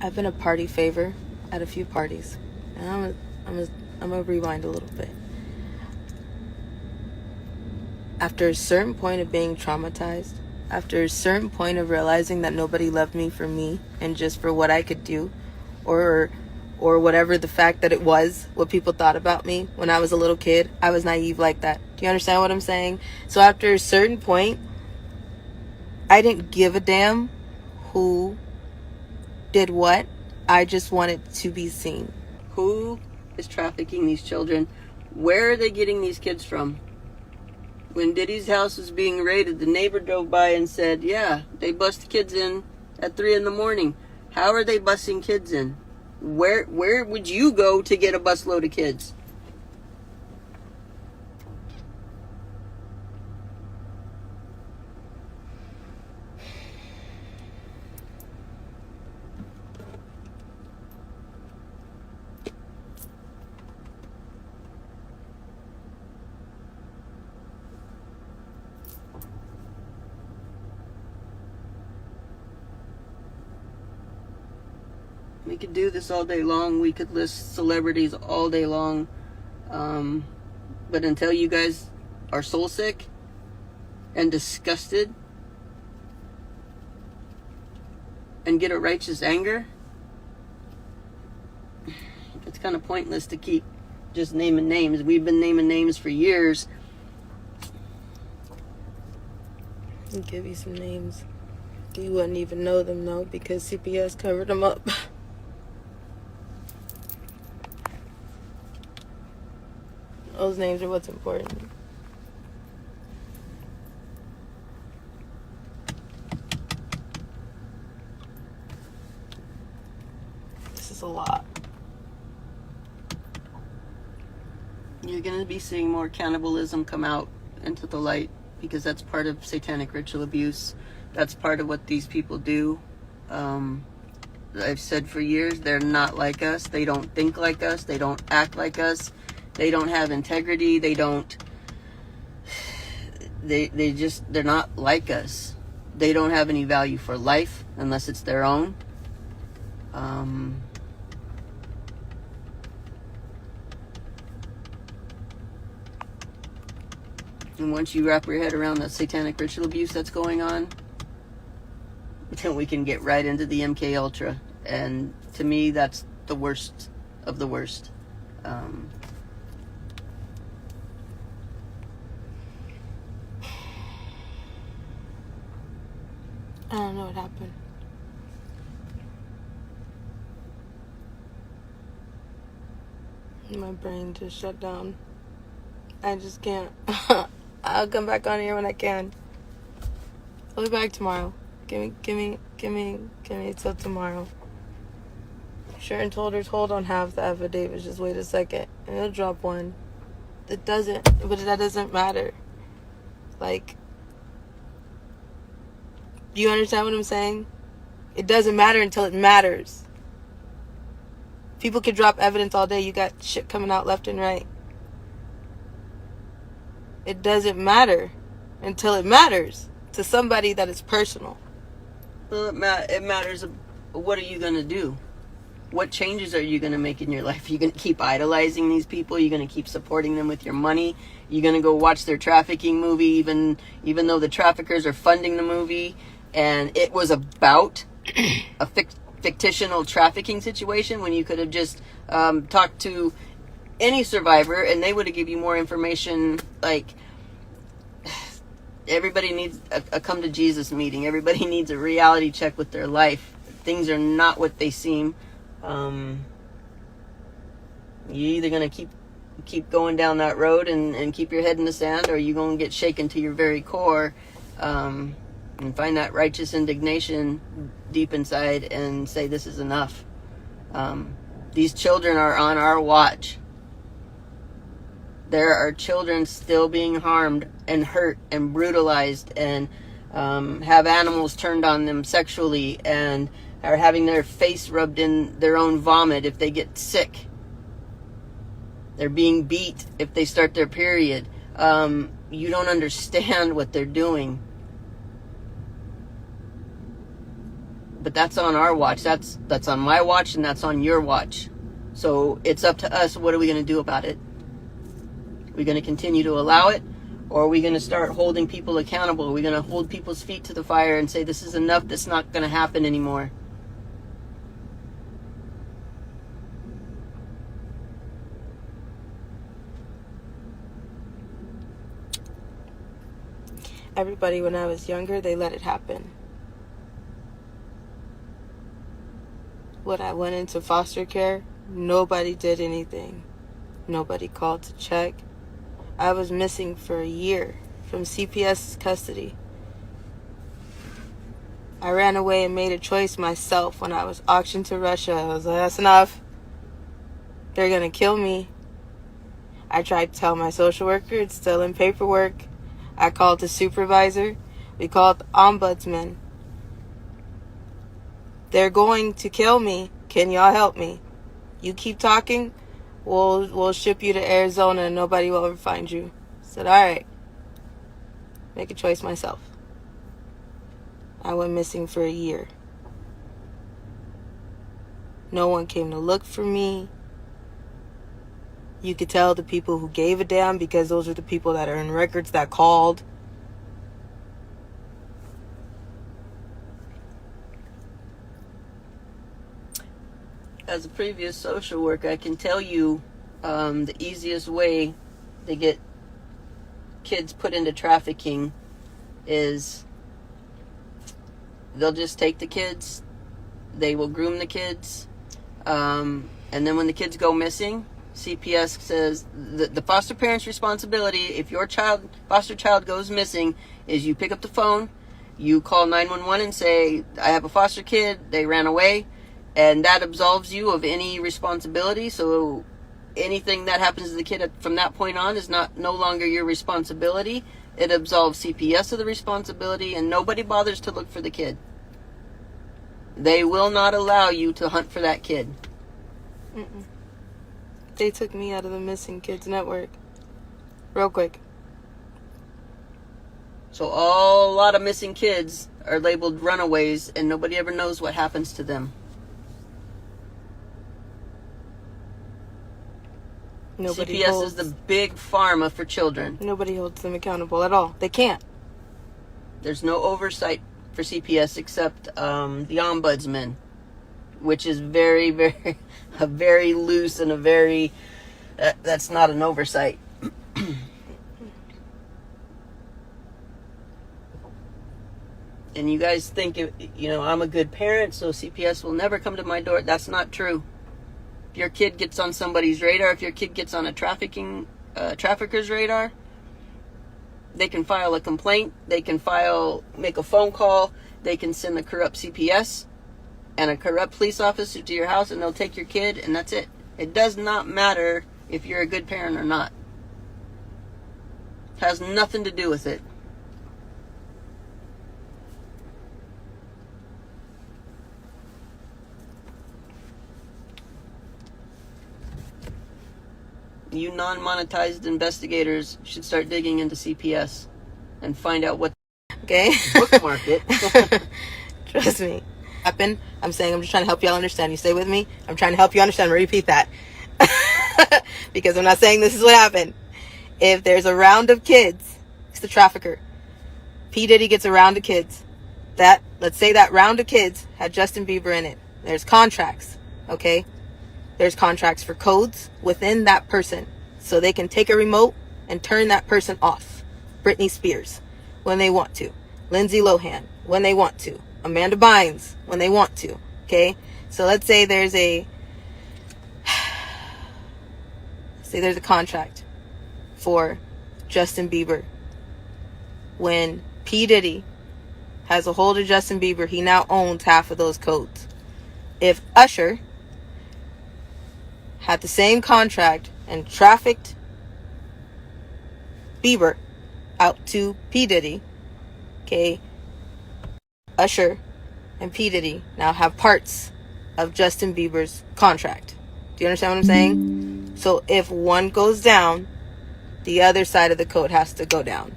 I've been a party favor at a few parties. And I'm gonna rewind a little bit. After a certain point of being traumatized, after a certain point of realizing that nobody loved me for me and just for what I could do, or whatever the fact that it was, what people thought about me when I was a little kid, I was naive like that. Do you understand what I'm saying? So after a certain point, I didn't give a damn who did what. I just wanted to be seen. Who is trafficking these children? Where are they getting these kids from? When Diddy's house was being raided, the neighbor drove by and said, yeah, they bust kids in at 3 a.m. How are they busing kids in? Where would you go to get a busload of kids? We could do this all day long. We could list celebrities all day long. But until you guys are soul sick and disgusted and get a righteous anger, it's kind of pointless to keep just naming names. We've been naming names for years. I'll give you some names. You wouldn't even know them though, because CPS covered them up. Those names are what's important. This is a lot. You're going to be seeing more cannibalism come out into the light, because that's part of satanic ritual abuse. That's part of what these people do. I've said for years, they're not like us. They don't think like us. They don't act like us. They don't have integrity. They're not like us. They don't have any value for life unless it's their own. And once you wrap your head around the satanic ritual abuse that's going on, then we can get right into the MK Ultra. And to me, that's the worst of the worst. I don't know what happened. My brain just shut down. I just can't. I'll come back on here when I can. I'll be back tomorrow. Give me till tomorrow. Sharon told her to hold on half the affidavits. Just wait a second, and it'll drop one. But that doesn't matter. Like, do you understand what I'm saying? It doesn't matter until it matters. People can drop evidence all day. You got shit coming out left and right. It doesn't matter until it matters to somebody that is personal. Well, it matters. What are you going to do? What changes are you going to make in your life? Are you going to keep idolizing these people? Are you going to keep supporting them with your money? Are you going to go watch their trafficking movie even though the traffickers are funding the movie and it was about a fictional trafficking situation, when you could have just talked to any survivor and they would have given you more information? Like, everybody needs a come to Jesus meeting. Everybody needs a reality check with their life. Things are not what they seem. You're either going to keep going down that road and keep your head in the sand, or you're going to get shaken to your very core and find that righteous indignation deep inside and say, this is enough. These children are on our watch. There are children still being harmed and hurt and brutalized and have animals turned on them sexually and are having their face rubbed in their own vomit if they get sick. They're being beat if they start their period. You don't understand what they're doing. But that's on our watch. That's on my watch, and that's on your watch. So it's up to us. What are we going to do about it? Are we going to continue to allow it? Or are we going to start holding people accountable? Are we going to hold people's feet to the fire and say, this is enough, this is not going to happen anymore? Everybody, when I was younger, they let it happen. When I went into foster care, nobody did anything. Nobody called to check. I was missing for a year from CPS custody. I ran away and made a choice myself when I was auctioned to Russia. I was like, that's enough. They're gonna kill me. I tried to tell my social worker, it's still in paperwork. I called the supervisor. We called the ombudsman. They're going to kill me. Can y'all help me? You keep talking, we'll ship you to Arizona and nobody will ever find you. I said, all right. Make a choice myself. I went missing for a year. No one came to look for me. You could tell the people who gave a damn because those are the people that are in records that called. As a previous social worker, I can tell you the easiest way to get kids put into trafficking is they'll just take the kids, they will groom the kids, and then when the kids go missing, CPS says the foster parent's responsibility, if your foster child goes missing, is you pick up the phone, you call 911 and say, I have a foster kid, they ran away, and that absolves you of any responsibility. So anything that happens to the kid from that point on is no longer your responsibility. It absolves CPS of the responsibility, and nobody bothers to look for the kid. They will not allow you to hunt for that kid. Mm-mm. They took me out of the missing kids network. Real quick. So a lot of missing kids are labeled runaways, and nobody ever knows what happens to them. CPS is the big pharma for children. Nobody holds them accountable at all. They can't. There's no oversight for CPS except the ombudsman, which is very, very, very loose and that's not an oversight. And you guys think, I'm a good parent, so CPS will never come to my door. That's not true. If your kid gets on somebody's radar, if your kid gets on a trafficker's radar, they can file a complaint, they can make a phone call, they can send a corrupt CPS and a corrupt police officer to your house, and they'll take your kid, and that's it. It does not matter if you're a good parent or not. It has nothing to do with it. You non-monetized investigators should start digging into CPS and find out what bookmark it. Trust me. I'm saying I'm just trying to help y'all understand. You stay with me? I'm trying to help you understand. Repeat that. Because I'm not saying this is what happened. If there's a round of kids, it's the trafficker. P. Diddy gets a round of kids. Let's say that round of kids had Justin Bieber in it. There's contracts, okay? There's contracts for codes within that person. So they can take a remote and turn that person off. Britney Spears, when they want to. Lindsay Lohan, when they want to. Amanda Bynes, when they want to. Okay? So let's say there's a contract for Justin Bieber. When P. Diddy has a hold of Justin Bieber, he now owns half of those codes. If Usher had the same contract and trafficked Bieber out to P. Diddy, okay, Usher and P. Diddy now have parts of Justin Bieber's contract. Do you understand what I'm saying? So if one goes down, the other side of the code has to go down.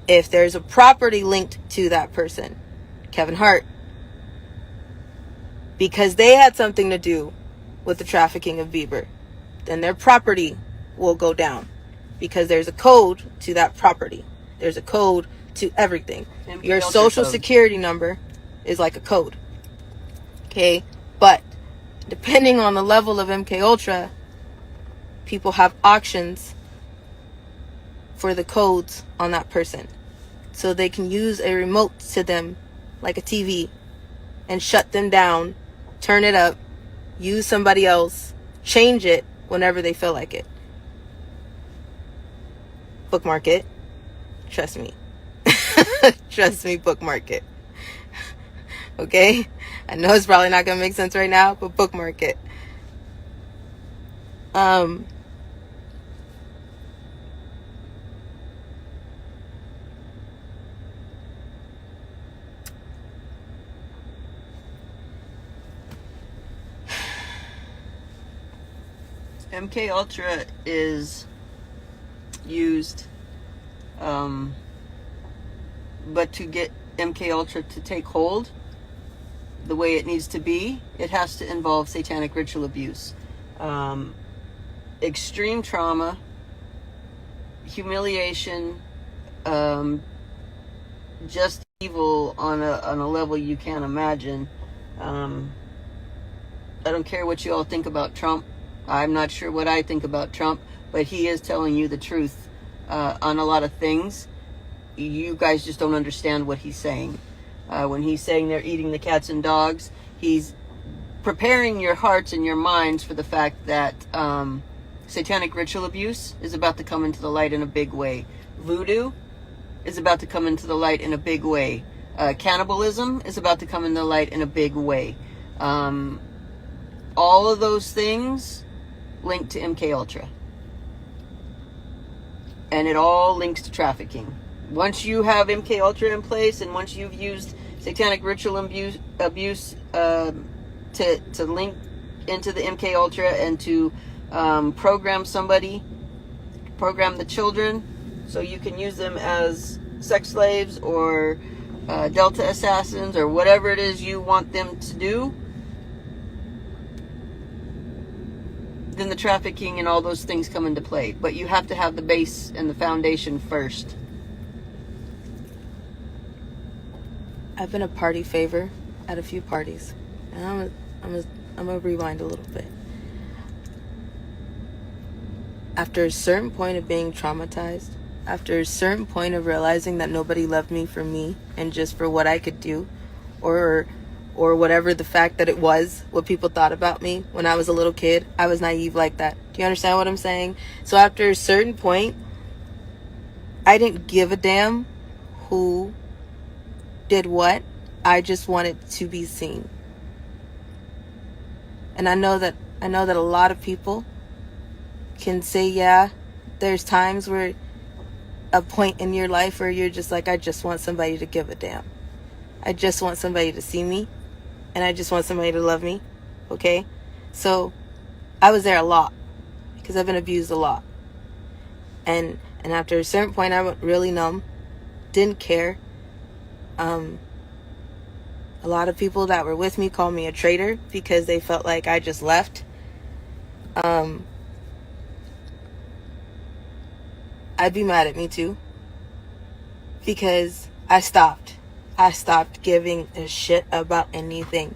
If there's a property linked to that person, Kevin Hart, because they had something to do with the trafficking of Bieber, then their property will go down, because there's a code to that property. There's a code to everything. Your social security number is like a code. Okay? But depending on the level of MK Ultra, people have auctions for the codes on that person. So they can use a remote to them, like a TV, and shut them down, turn it up, use somebody else, change it whenever they feel like it. Bookmark it. Trust me. Trust me, bookmark it. Okay? I know it's probably not gonna make sense right now, but bookmark it. MK Ultra is used, but to get MK Ultra to take hold the way it needs to be, it has to involve satanic ritual abuse, extreme trauma, humiliation, just evil on a level you can't imagine. I don't care what you all think about Trump. I'm not sure what I think about Trump, but he is telling you the truth on a lot of things. You guys just don't understand what he's saying. When he's saying they're eating the cats and dogs, he's preparing your hearts and your minds for the fact that satanic ritual abuse is about to come into the light in a big way. Voodoo is about to come into the light in a big way. Cannibalism is about to come into the light in a big way. All of those things linked to MK Ultra, and it all links to trafficking. Once you have MK Ultra in place, and once you've used satanic ritual abuse to link into the MK Ultra and to program somebody, program the children, so you can use them as sex slaves or Delta assassins or whatever it is you want them to do, then the trafficking and all those things come into play. But you have to have the base and the foundation first. I've been a party favor at a few parties, and I'm gonna rewind a little bit. After a certain point of being traumatized, after a certain point of realizing that nobody loved me for me and just for what I could do, or whatever the fact that it was, what people thought about me when I was a little kid, I was naive like that. Do you understand what I'm saying? So after a certain point, I didn't give a damn who did what. I just wanted to be seen. And I know that a lot of people can say, yeah, there's times where a point in your life where you're just like, I just want somebody to give a damn. I just want somebody to see me, and I just want somebody to love me. Okay? So I was there a lot because I've been abused a lot. And after a certain point, I went really numb. Didn't care. A lot of people that were with me called me a traitor because they felt like I just left. I'd be mad at me too, because I stopped giving a shit about anything.